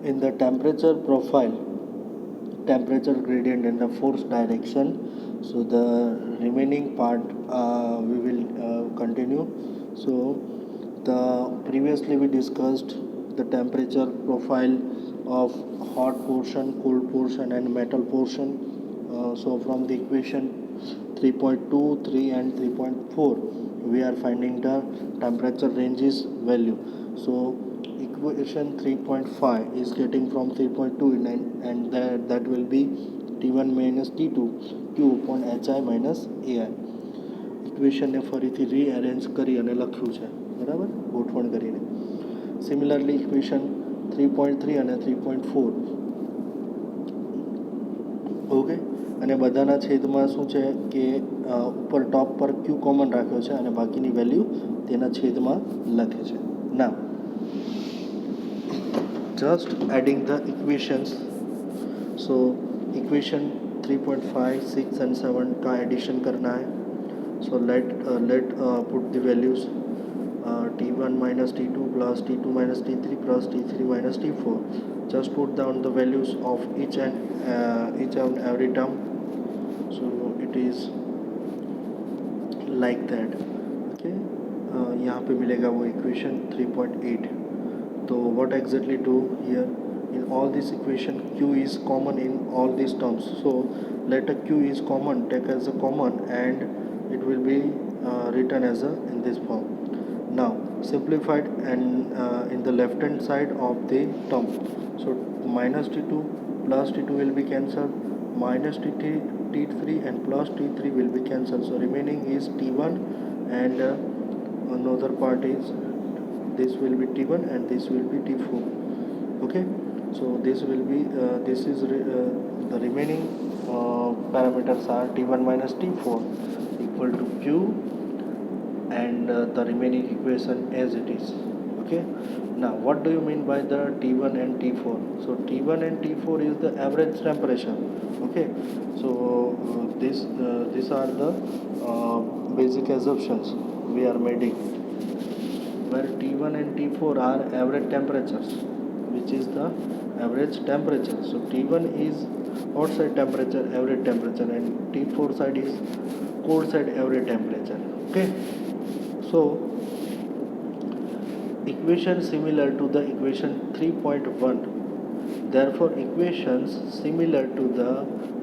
in the temperature profile, temperature gradient in the force direction. So the remaining part we will continue. So the previously we discussed the temperature profile of hot portion, cold portion and metal portion. So from the equation 3.2, 3 and 3.4 we are finding the temperature ranges value. So equation 3.5 is getting from 3.2 and that will be T1 minus T2 Q upon HI minus AI. ઇક્વેશનને ફરીથી rearrange કરી અને લખ્યું છે, બરાબર, ગોઠવણ કરીને. Similarly equation 3.3 અને 3.4 okay, અને બધાના છેદમાં શું છે કે ઉપર ટોપ પર ક્યુ કોમન રાખ્યો છે અને બાકીની વેલ્યુ તેના છેદમાં લખે છે. ના, just adding the equations. So equation 3.5, 6 and 7 का एडिशन करना है. So let put the values T1 minus T2 plus T2 minus T3 plus T3 minus T4. Just put down the values of each and every term. So it is like that. Okay, यहाँ पे मिलेगा वो equation 3.8. So what exactly do here? In all this equation Q is common in all these terms. So let a Q is common, take as a common and it will be written as a in this form. Now simplified and in the left hand side of the term. So minus T2 plus T2 will be cancelled, minus T3 and plus T3 will be cancelled. So remaining is T1 and another part is this will be T1 and this will be T4. Okay, so this will be the remaining parameters are T1 minus T4 equal to Q and the remaining equation as it is. Okay, now what do you mean by the T1 and T4? So T1 and T4 is the average temperature. Okay, so these are the basic assumptions we are making, where T1 and T4 are average temperatures, which is the average temperature. So T1 is hot side temperature, average temperature, and T4 side is cold side, average temperature. Okay, so equation similar to the equation 3.1. Therefore equations similar to the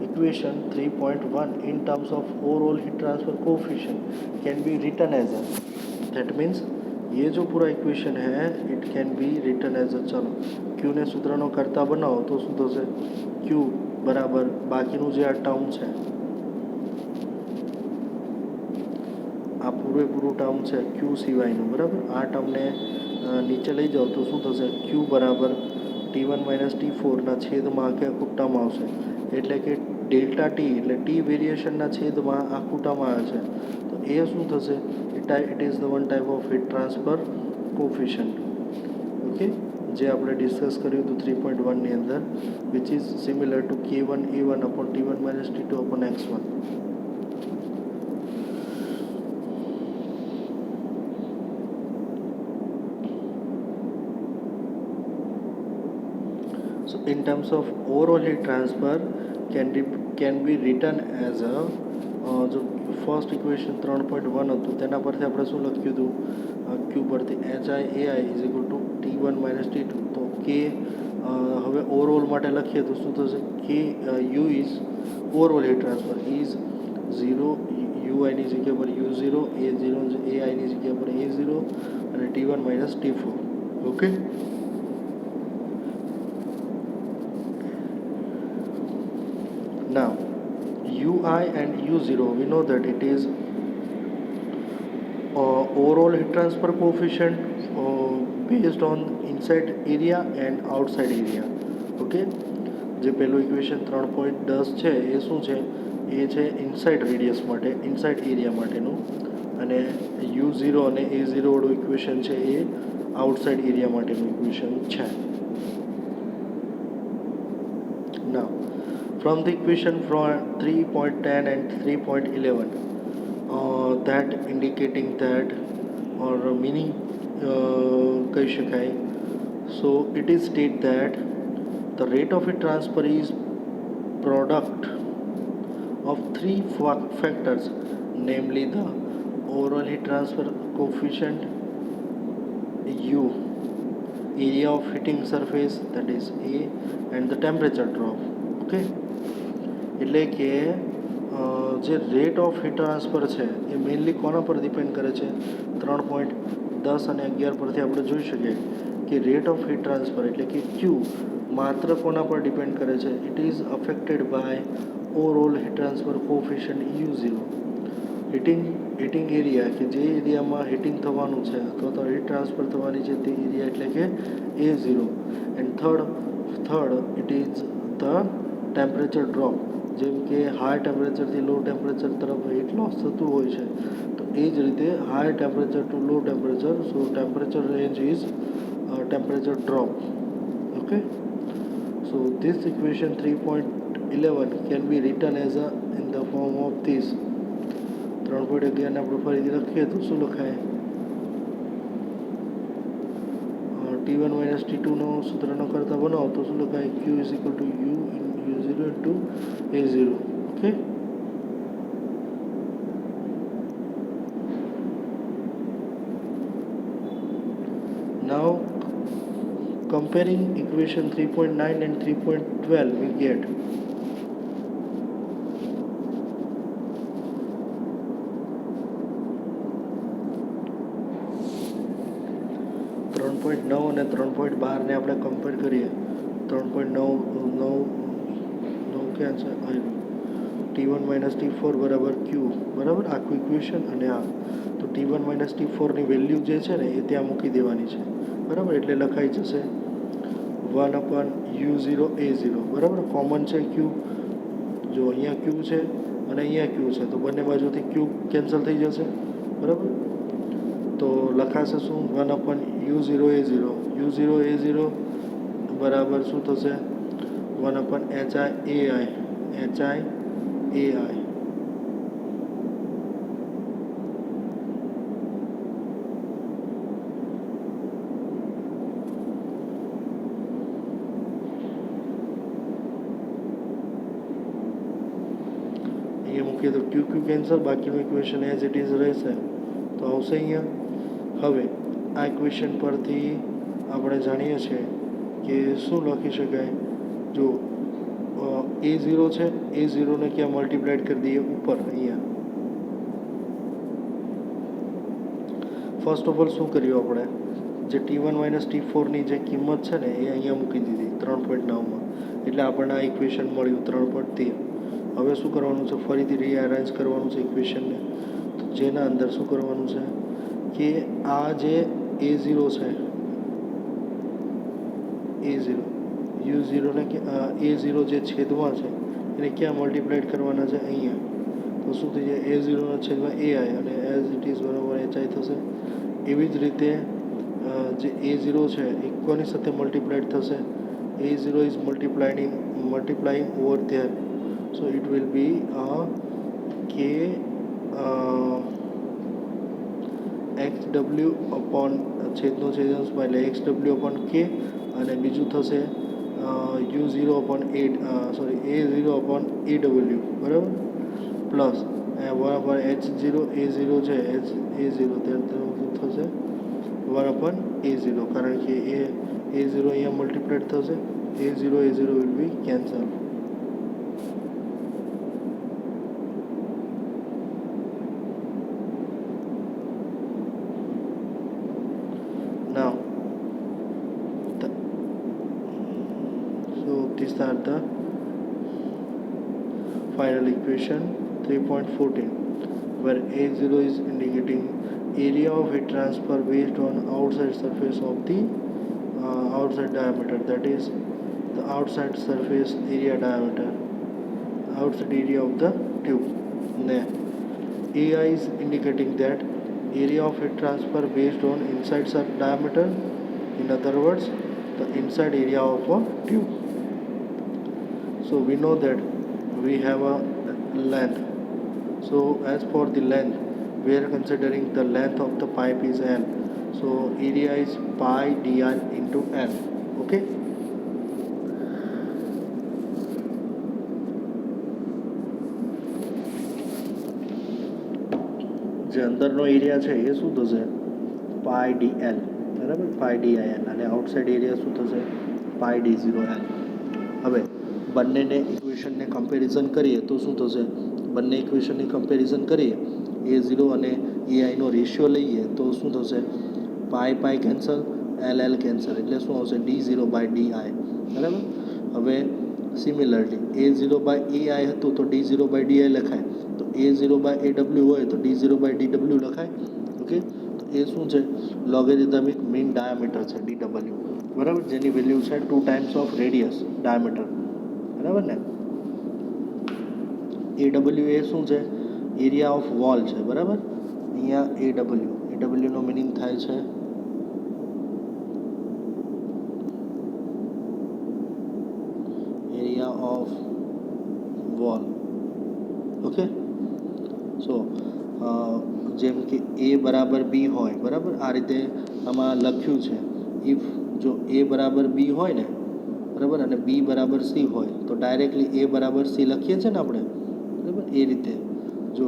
equation 3.1 in terms of overall heat transfer coefficient can be written as a, that means ये जो पूरा equation है it can be written as a, चलो क्यू ने सूत्रનો કરતા બનાવો તો શું થશે? ક્યू બરાબર બાકીનું જે આ ટર્મ છે, આ પૂરેપૂરું ટર્મ છે ક્યુ સિવાયનું, બરાબર, આ ટર્મને નીચે લઈ જાઓ તો શું થશે? ક્યુ બરાબર T1 માઇનસ T4ના છેદમાં આખે આખું ટર્મ આવશે, એટલે કે ડેલ્ટા ટી એટલે ટી વેરિએશનના છેદમાં આખું ટર્મ આવે છે. તો એ શું થશે? it is the one type of heat transfer coefficient. Okay, જે આપણે ડિસ્કસ કર્યું હતું 3.1 ની અંદર, which is similar to K1 A1 upon T1 minus T2 upon X1. So in terms of overall heat transfer can be written as a जो first equation 3.1 હતું તેના પરથી આપણે શું લખ્યું હતું? ક્યુ પરથી HI AI is equal to T1 minus T2. તો કે હવે ઓવરઓલ માટે લખીએ તો શું થશે? કે you is overall heat transfer is 0, યુઆઈની જગ્યા પર U0, A0 AIની જગ્યા પર A0 અને T1 minus T4. Okay, now UI and U0 we know that it is overall heat transfer coefficient based on inside area and outside area. Okay, જે પહેલું equation 3.10 છે એ શું છે? એ છે ઇનસાઇડ રેડિયસ માટે, ઇનસાઇડ એરિયા માટેનું, અને U0 અને A0 વાળું ઇક્વેશન છે એ આઉટસાઇડ એરિયા માટેનું ઇક્વેશન છે. Now from the equation from 3.10 and 3.11 that indicating that or meaning કહી શકાય. So it is state that the rate of heat transfer is product of three factors, namely the overall heat transfer coefficient U, area of heating surface that is A, and the temperature drop. Okay, એટલે કે જે rate of heat transfer છે એ mainly કોના પર depend કરે છે? 3.10 અને 11 પરથી આપણે જોઈ શકીએ કે રેટ ઓફ હીટ ટ્રાન્સફર એટલે કે ક્યુ માત્ર કોના પર ડિપેન્ડ કરે છે? It is affected by overall heat transfer coefficient U0. Heating area કે જે એરિયામાં હીટિંગ થવાનું છે અથવા તો હીટ ટ્રાન્સફર થવાની છે તે એરિયા એટલે કે A0. And third it is the temperature drop. જેમ કે હાઈ ટેમ્પરેચરથી લો ટેમ્પરેચર તરફ હીટ લોસ થતું હોય છે, તો એ જ રીતે high temperature two law temperature, so temperature range is temperature drop. Okay, so this equation 3.11 can be return as a in the form of this. 3.11 આપણે ફરીથી લખીએ તો શું લખાય? T1 માઇનસ T2નો સૂત્રનો કરતા બનાવો તો શું લખાય? Q is equal to U U0 into A0. Okay, now comparing equation 3.9 and 3.12 we get 3.9 અને 3.12 ને આપણે કમ્પેર કરીએ. 3.9 ક્યાં છે? આવ્યું. T1 માઇનસ T4 બરાબર Q બરાબર, આખું ઇક્વેશન. અને આ તો T1 માઇનસ T4ની વેલ્યુ જે છે ને એ ત્યાં મૂકી દેવાની છે બરાબર, એટલે લખાઈ જશે 1/U0 A0 બરાબર. કોમન છે Q, જો અહીંયા Q છે અને અહીંયા Q છે તો બંને બાજુથી Q કેન્સલ થઈ જશે બરાબર. તો લખાશે શું? 1/U0 A0. U0 A0 બરાબર શું થશે? 1/HI AI. અહીંયા મૂકીએ તો Q કેન્સલ, બાકીનું ઇક્વેશન એઝ ઇટ ઇઝ રહેશે. તો આવશે અહીંયા. હવે આ ઇક્વેશન પરથી આપણે જાણીએ છીએ કે શું લખી શકાય? જો A0 છે, A0ને ક્યાં મલ્ટીપ્લાઇડ કરી દઈએ? ઉપર અહીંયા. ફર્સ્ટ ઓફ ઓલ શું કર્યું આપણે? જે T1 માઇનસ T4ની જે કિંમત છે ને એ અહીંયા મૂકી દીધી 3.9માં, એટલે આપણને આ ઇક્વેશન મળ્યું 3.13. હવે શું કરવાનું છે? ફરીથી રીઅરેન્જ કરવાનું છે ઇક્વેશનને. તો જેના અંદર શું કરવાનું છે કે આ જે A0 છે, A0 U0ને A0 જે છેદમાં છે એને ક્યાં મલ્ટીપ્લાઇડ કરવાના છે? અહીંયા. તો શું થઈ જાય? A0ના છેદમાં AI અને એઝ ઇટ ઇઝ બરાબર HI થશે. એવી જ રીતે જે A0 છે એ કોની સાથે મલ્ટીપ્લાઇડ થશે? A0 is multiplying over there, so it will be K XW upon છેદનો છેદંશમાં એટલે XW અપોન K, અને બીજું થશે U0 upon A0 upon AW બરાબર, પ્લસ 1/H0 A0 છે, A0 ત્યાં થશે 1/A0, કારણ કે A0 અહીંયા મલ્ટીપ્લાઇડ થશે. A0 will be cancel. Now these are the final equation 3.14, where A0 is indicating area of heat transfer based on outside surface of the outside diameter, that is the outside surface area diameter, outside area of the tube. AI is indicating that area of heat transfer based on inside diameter, in other words the inside area of a tube. So we know that we have a length, so as for the length we are considering the length of the pipe is L, so area is pi dr into L. Okay, જે અંદરનો area છે એ શું થશે, પાઈ D L, બરાબર, પાઈ D I L, અને outside area શું થશે, પાઈ D zero L. હવે બંનેને ઇક્વેશનને કમ્પેરિઝન કરીએ તો શું થશે, બંને ઇક્વેશનની કમ્પેરિઝન કરીએ, એ ઝીરો અને એ આઈનો રેશિયો લઈએ તો શું થશે, pi pi cancel, L L cancel, એટલે શું આવશે, D zero by D I, બરાબર. હવે similarly A zero by A I હતું તો D zero by D I લખાય, તો A zero by A W હોય તો D zero by D W લખાય. ઓકે, તો એ શું છે, લોગેરિધમિક મીન ડાયામીટર છે ડી ડબલ્યુ, બરાબર, જેની વેલ્યુ છે 2 ટાઈમ્સ ઓફ રેડિયસ ડાયામીટર, બરાબર ને. એ ડબલ્યુ એ શું છે, એરિયા ઓફ વોલ છે, બરાબર. અહીંયા એ ડબલ્યુનો મિનિંગ થાય છે એરિયા ઓફ વોલ. ઓકે, સો જેમ કે એ બરાબર બી હોય, બરાબર, આ રીતે આમાં લખ્યું છે. ઇફ જો એ બરાબર બી હોય ને, બરાબર, અને બી બરાબર સી હોય તો ડાયરેક્ટલી એ બરાબર સી લખીએ છીએ ને આપણે, બરાબર. એ રીતે જો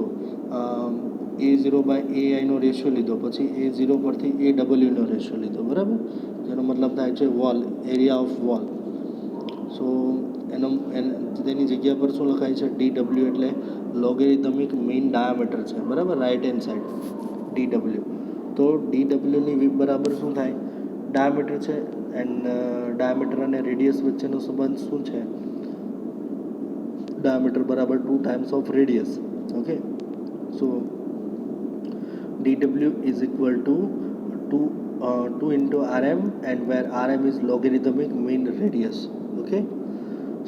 એ ઝીરો બાય એ આઈનો રેશિયો લીધો, પછી એ ઝીરો પરથી એ ડબલ્યુનો રેશિયો લીધો, બરાબર, જેનો મતલબ થાય છે વોલ, એરિયા ઓફ વોલ. સો તેની જગ્યા પર શું લખાય છે, ડી ડબલ્યુ, એટલે લોગેરિધમિક મીન ડાયામીટર છે, બરાબર, right hand side D W. તો ડી ડબલ્યુની બરાબર શું થાય, ડાયામીટર છે, એન્ડ ડાયામીટર અને રેડિયસ વચ્ચેનો સંબંધ શું છે, ડાયામીટર બરાબર 2 times of radius. Okay, so D W is equal to 2 into rm, and where rm is logarithmic mean radius. Okay,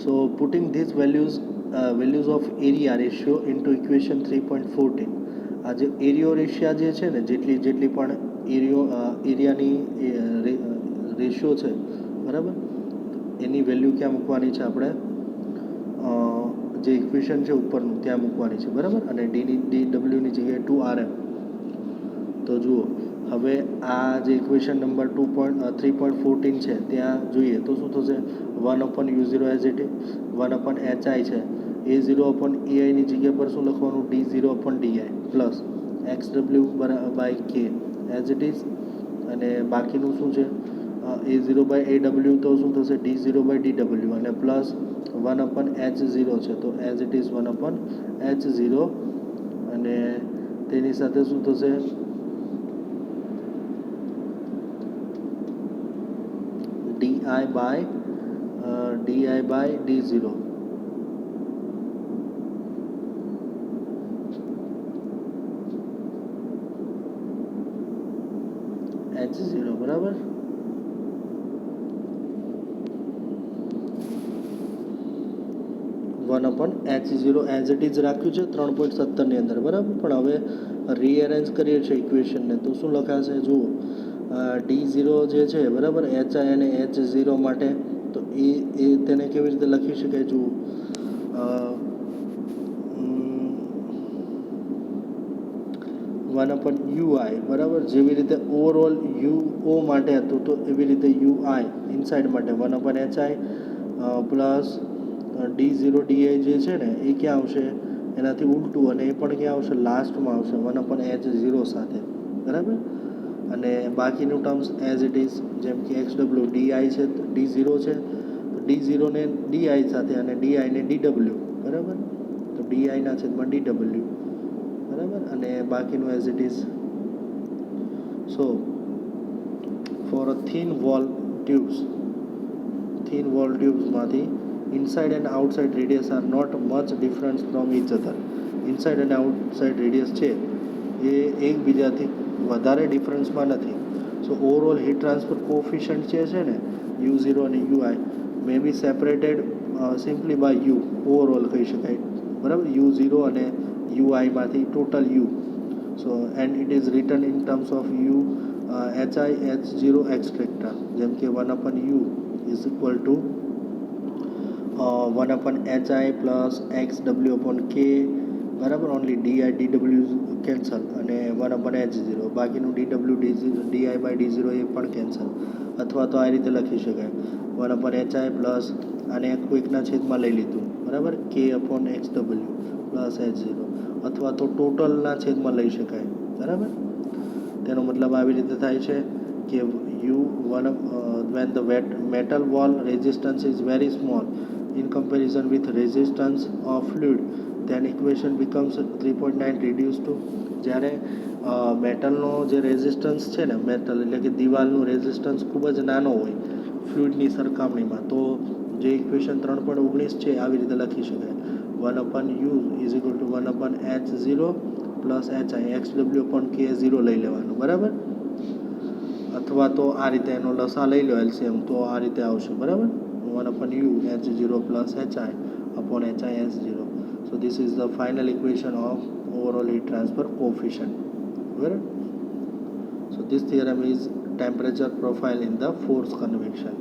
so putting these values of area ratio into equation 3.14, આ જે એરિયો રેશિયા જે છે ને, જેટલી પણ એરિયાની રેશિયો છે, બરાબર, એની વેલ્યુ ક્યાં મૂકવાની છે આપણે, જે ઇક્વેશન છે ઉપરનું ત્યાં મૂકવાની છે, બરાબર, અને ડી ડબલ્યુની જગ્યાએ 2 rm. તો જુઓ, હવે આ જે ઇક્વેશન નંબર 3.14 છે ત્યાં જોઈએ તો શું થશે, 1/u0 as it is, 1/hi છે, a0 એ આઈની જગ્યા પર શું લખવાનું, d0/di plus xw by k as it is, અને બાકીનું શું છે, a0 બાય aw તો શું થશે, d0 બાય dw, અને પ્લસ 1/h0 છે તો એઝ ઇટ ઇઝ 1/h0, અને તેની સાથે શું થશે, di by d0, h0, બરાબર. 1/h0 એઝ ઇટ ઇઝ રાખ્યું છે 3.17 ની અંદર, બરાબર. પણ હવે રીઅરેન્જ કરીએ છીએ ઇક્વેશનને તો શું લખાશે, જુઓ, d0 જે છે, બરાબર, hi અને h0 માટે, તો એ તેને કેવી રીતે લખી શકાય, જુઓ, 1/ui, બરાબર, જેવી રીતે ઓવરઓલ uo માટે હતું તો એવી રીતે ui ઇનસાઇડ માટે 1/hi પ્લસ d0 di જે છે ને એ ક્યાં આવશે, એનાથી ઉલટું, અને એ પણ ક્યાં આવશે, લાસ્ટમાં આવશે 1/h0 સાથે, બરાબર. અને બાકીનું ટર્મ્સ એઝ ઇટ ઇઝ, જેમ કે xw di છે, d0 છે તો d0 ને di સાથે, અને di ને dw, બરાબર, તો di ના છેદમાં dw, બરાબર, અને બાકીનું as it is. So for a thin wall ટ્યુબ્સમાંથી inside and outside radius are not much difference from each other. Inside અને આઉટસાઇડ રેડિયસ છે એ એકબીજાથી વધારે ડિફરન્સમાં નથી. So overall heat transfer coefficient જે છે ને, u0 અને ui may be separated simply by U, overall કહી શકાય, બરાબર, u0 અને ui માંથી total u. So and it is written in terms of u, hi, h0 એક્સટ્રેક્ટા, જેમ કે 1/u is equal to 1/hi plus xw/k, બરાબર, only di dw cancel, અને 1/h0, બાકીનું dw di બાય d0 એ પણ cancel. અથવા તો આ રીતે લખી શકાય, 1/hi પ્લસ આને કોઈકના છેદમાં લઈ લીધું, બરાબર, k/xw પ્લસ h0, અથવા તો ટોટલના છેદમાં લઈ શકાય, બરાબર. તેનો મતલબ આવી રીતે થાય છે કે you one when the metal wall resistance is very small in comparison with resistance of fluid, then equation becomes 3.9 reduced to, જ્યારે મેટલનો જે રેઝિસ્ટન્સ છે ને, મેટલ એટલે કે દિવાલનું રેઝિસ્ટન્સ ખૂબ જ નાનો હોય ફ્લુઇડની સરખામણીમાં, તો જે ઇક્વેશન 3.19 છે આવી રીતે લખી શકાય: 1/u is equal to 1/h0 plus HI, XW/K 0 લઈ લેવાનું, બરાબર. અથવા તો આ રીતે એનો લસા લઈ લો એલસીએમ, તો આ રીતે આવશે, બરાબર. 1/u H0 plus HI upon HI S0. So this is the final equation of overall heat transfer coefficient. Right? So this theorem is temperature profile in the force convection.